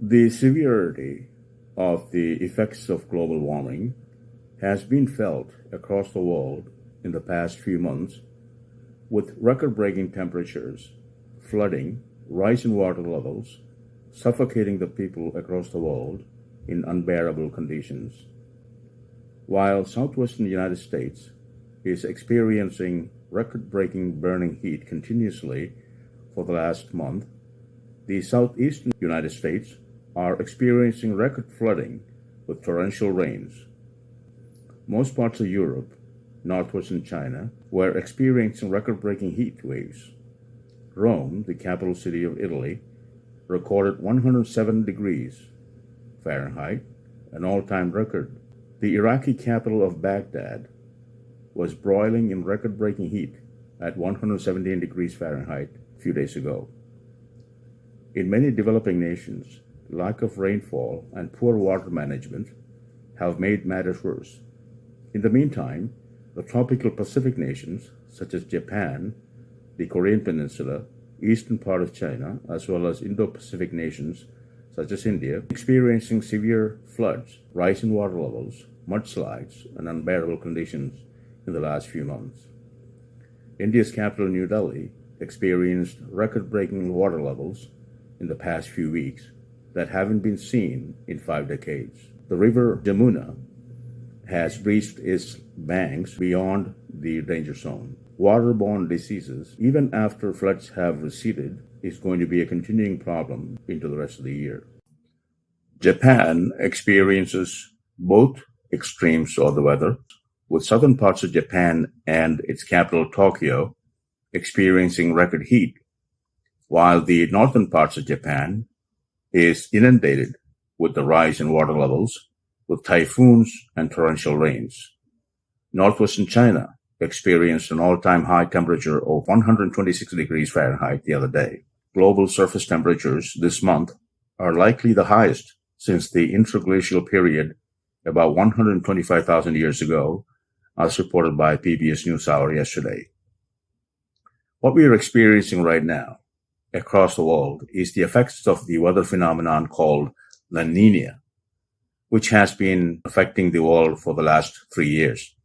The severity of the effects of global warming has been felt across the world in the past few months, with record breaking temperatures, flooding, rise in water levels, suffocating the people across the world in unbearable conditions. While southwestern United States is experiencing record-breaking burning heat continuously for the last month, the southeastern United States are experiencing record flooding with torrential rains. Most parts of Europe, northwestern China, were experiencing record-breaking heat waves. Rome, the capital city of Italy, recorded 107 degrees Fahrenheit, an all-time record. The Iraqi capital of Baghdad was broiling in record-breaking heat at 117 degrees Fahrenheit a few days ago. In many developing nations, lack of rainfall and poor water management have made matters worse. In the meantime, the tropical Pacific nations, such as Japan, the Korean Peninsula, eastern part of China, as well as Indo-Pacific nations, such as India, experiencing severe floods, rise in water levels, mudslides, and unbearable conditions in the last few months. India's capital, New Delhi, experienced record-breaking water levels in the past few weeks that haven't been seen in 5 decades. The river Jamuna has reached its banks beyond the danger zone. Waterborne diseases, even after floods have receded, is going to be a continuing problem into the rest of the year. Japan experiences both extremes of the weather, with southern parts of Japan and its capital Tokyo experiencing record heat, while the northern parts of Japan is inundated with the rise in water levels, with typhoons and torrential rains. Northwestern China experienced an all-time high temperature of 126 degrees Fahrenheit the other day. Global surface temperatures this month are likely the highest since the interglacial period about 125,000 years ago, as reported by PBS NewsHour yesterday. What we are experiencing right now across the world is the effects of the weather phenomenon called La Nina, which has been affecting the world for the last 3 years.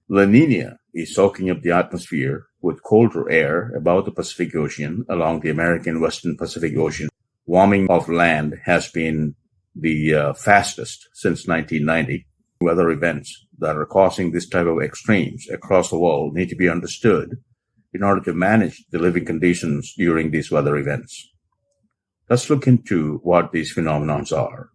La Nina is soaking up the atmosphere with colder air above the Pacific Ocean along the American Western Pacific Ocean. Warming of land has been the fastest since 1990. Weather events that are causing this type of extremes across the world need to be understood in order to manage the living conditions during these weather events. Let's look into what these phenomena are.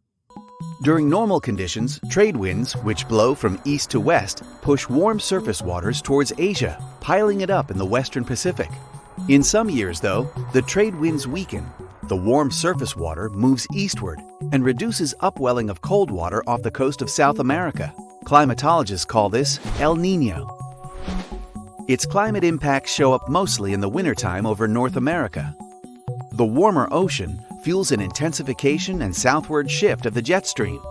During normal conditions, trade winds, which blow from east to west, push warm surface waters towards Asia, piling it up in the western Pacific. In some years, though, the trade winds weaken. The warm surface water moves eastward and reduces upwelling of cold water off the coast of South America. Climatologists call this El Nino. Its climate impacts show up mostly in the wintertime over North America. The warmer ocean fuels an intensification and southward shift of the jet stream.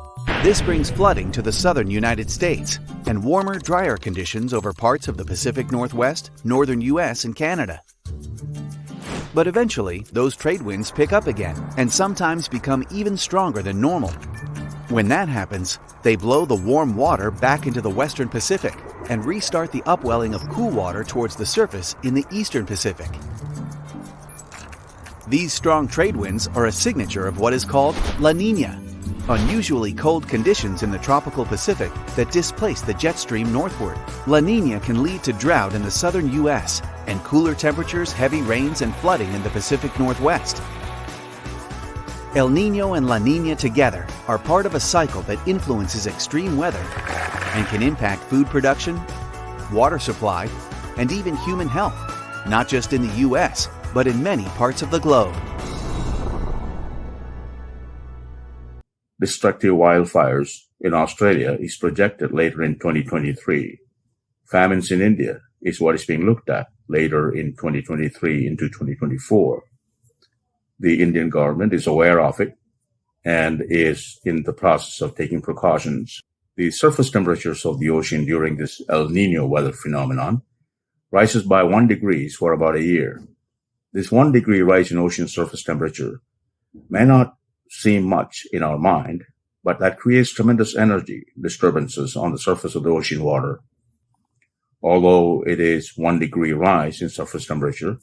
This brings flooding to the southern United States and warmer, drier conditions over parts of the Pacific Northwest, northern U.S., and Canada. But eventually, those trade winds pick up again and sometimes become even stronger than normal. When that happens, they blow the warm water back into the western Pacific and restart the upwelling of cool water towards the surface in the eastern Pacific. These strong trade winds are a signature of what is called La Nina, unusually cold conditions in the tropical Pacific that displace the jet stream northward. La Nina can lead to drought in the southern U.S. and cooler temperatures, heavy rains, and flooding in the Pacific Northwest. El Nino and La Nina together are part of a cycle that influences extreme weather and can impact food production, water supply, and even human health, not just in the U.S., but in many parts of the globe. Destructive wildfires in Australia is projected later in 2023. Famines in India is what is being looked at later in 2023 into 2024. The Indian government is aware of it and is in the process of taking precautions. The surface temperatures of the ocean during this El Nino weather phenomenon rises by 1 degree for about a year. This 1 degree rise in ocean surface temperature may not seem much in our mind, but that creates tremendous energy disturbances on the surface of the ocean water. Although it is 1 degree rise in surface temperature,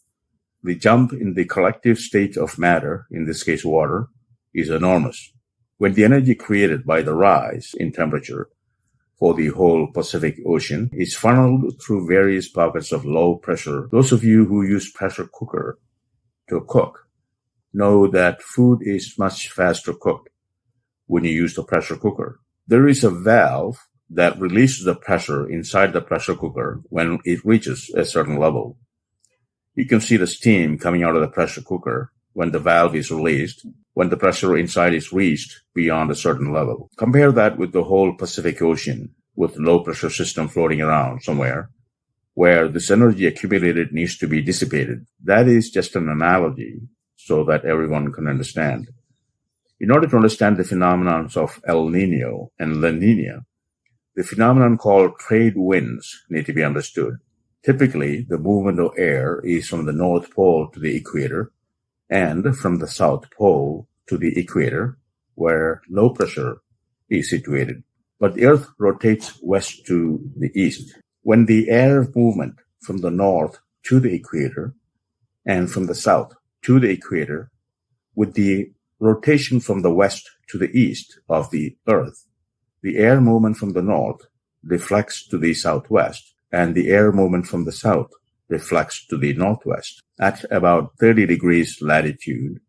the jump in the collective state of matter, in this case water, is enormous. When the energy created by the rise in temperature for the whole Pacific Ocean is funneled through various pockets of low pressure, those of you who use pressure cooker to cook know that food is much faster cooked when you use the pressure cooker. There is a valve that releases the pressure inside the pressure cooker when it reaches a certain level. You can see the steam coming out of the pressure cooker when the valve is released, when the pressure inside is reached beyond a certain level. Compare that with the whole Pacific Ocean, with low pressure system floating around somewhere, where this energy accumulated needs to be dissipated. That is just an analogy so that everyone can understand. In order to understand the phenomenons of El Nino and La Nina, the phenomenon called trade winds need to be understood. Typically, the movement of air is from the North Pole to the equator and from the South Pole to the equator, where low pressure is situated. But the Earth rotates west to the east. When the air movement from the north to the equator and from the south to the equator, with the rotation from the west to the east of the Earth, the air movement from the north deflects to the southwest, and the air movement from the south deflects to the northwest. At about 30 degrees latitude,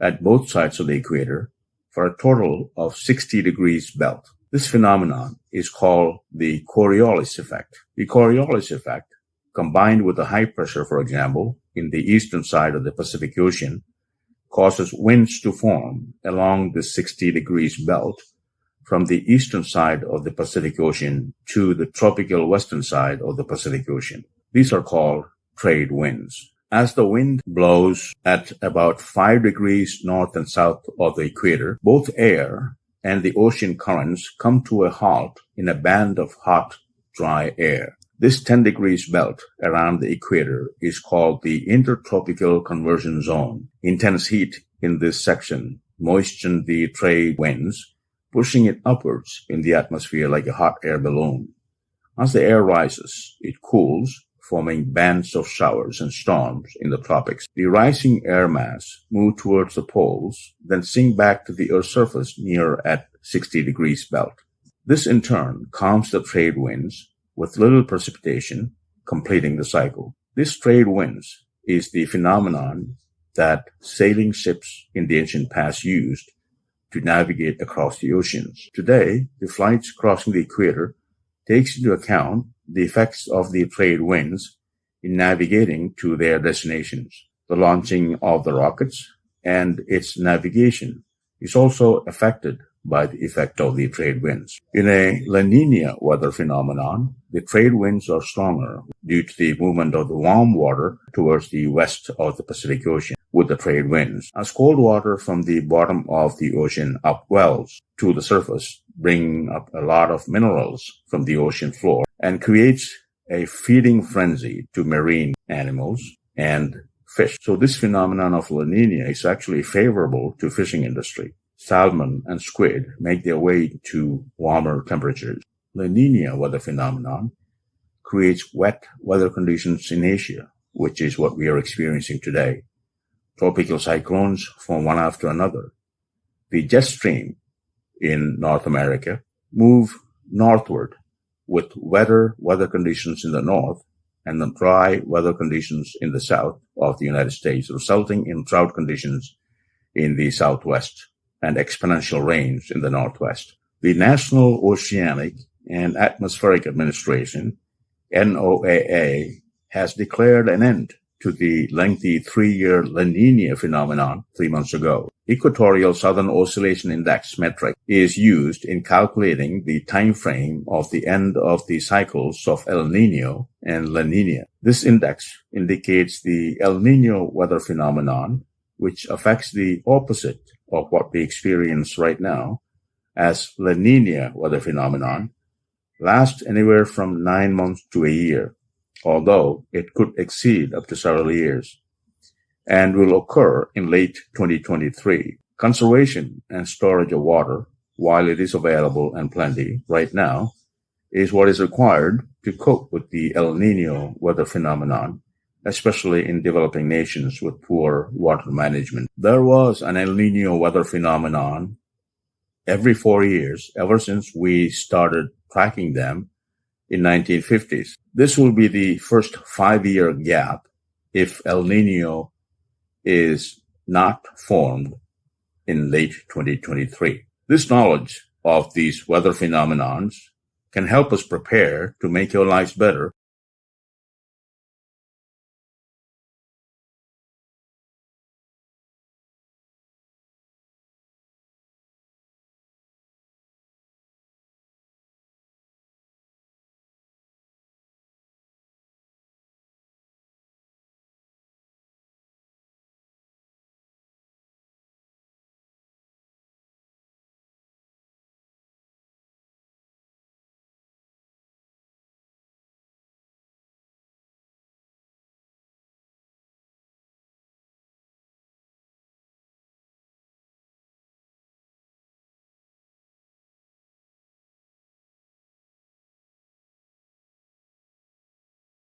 at both sides of the equator, for a total of 60 degrees belt. This phenomenon is called the Coriolis effect. The Coriolis effect, combined with the high pressure, for example, in the eastern side of the Pacific Ocean, causes winds to form along the 60 degrees belt from the eastern side of the Pacific Ocean to the tropical western side of the Pacific Ocean. These are called trade winds. As the wind blows at about 5 degrees north and south of the equator, both air and the ocean currents come to a halt in a band of hot, dry air. This 10 degrees belt around the equator is called the intertropical conversion zone. Intense heat in this section moistens the trade winds, pushing it upwards in the atmosphere like a hot air balloon. As the air rises, it cools, forming bands of showers and storms in the tropics. The rising air mass move towards the poles, then sink back to the Earth's surface near at 60 degrees belt. This in turn calms the trade winds with little precipitation, completing the cycle. This trade winds is the phenomenon that sailing ships in the ancient past used to navigate across the oceans. Today, the flights crossing the equator takes into account the effects of the trade winds in navigating to their destinations. The launching of the rockets and its navigation is also affected by the effect of the trade winds. In a La Nina weather phenomenon, the trade winds are stronger due to the movement of the warm water towards the west of the Pacific Ocean with the trade winds. As cold water from the bottom of the ocean upwells to the surface, bringing up a lot of minerals from the ocean floor and creates a feeding frenzy to marine animals and fish. So this phenomenon of La Nina is actually favorable to fishing industry. Salmon and squid make their way to warmer temperatures. La Nina weather phenomenon creates wet weather conditions in Asia, which is what we are experiencing today. Tropical cyclones form one after another. The jet stream in North America move northward with wetter weather conditions in the north and the dry weather conditions in the south of the United States, resulting in drought conditions in the southwest and exponential rains in the northwest. The National Oceanic and Atmospheric Administration, NOAA, has declared an end to the lengthy 3-year La Nina phenomenon 3 months ago. Equatorial Southern Oscillation Index metric is used in calculating the time frame of the end of the cycles of El Nino and La Nina. This index indicates the El Nino weather phenomenon, which affects the opposite of what we experience right now as La Nina weather phenomenon, lasts anywhere from 9 months to a year, although it could exceed up to several years, and will occur in late 2023. Conservation and storage of water, while it is available and plenty right now, is what is required to cope with the El Nino weather phenomenon, especially in developing nations with poor water management. There was an El Nino weather phenomenon every 4 years ever since we started tracking them in 1950s. This will be the first 5-year gap if El Nino is not formed in late 2023. This knowledge of these weather phenomenons can help us prepare to make your lives better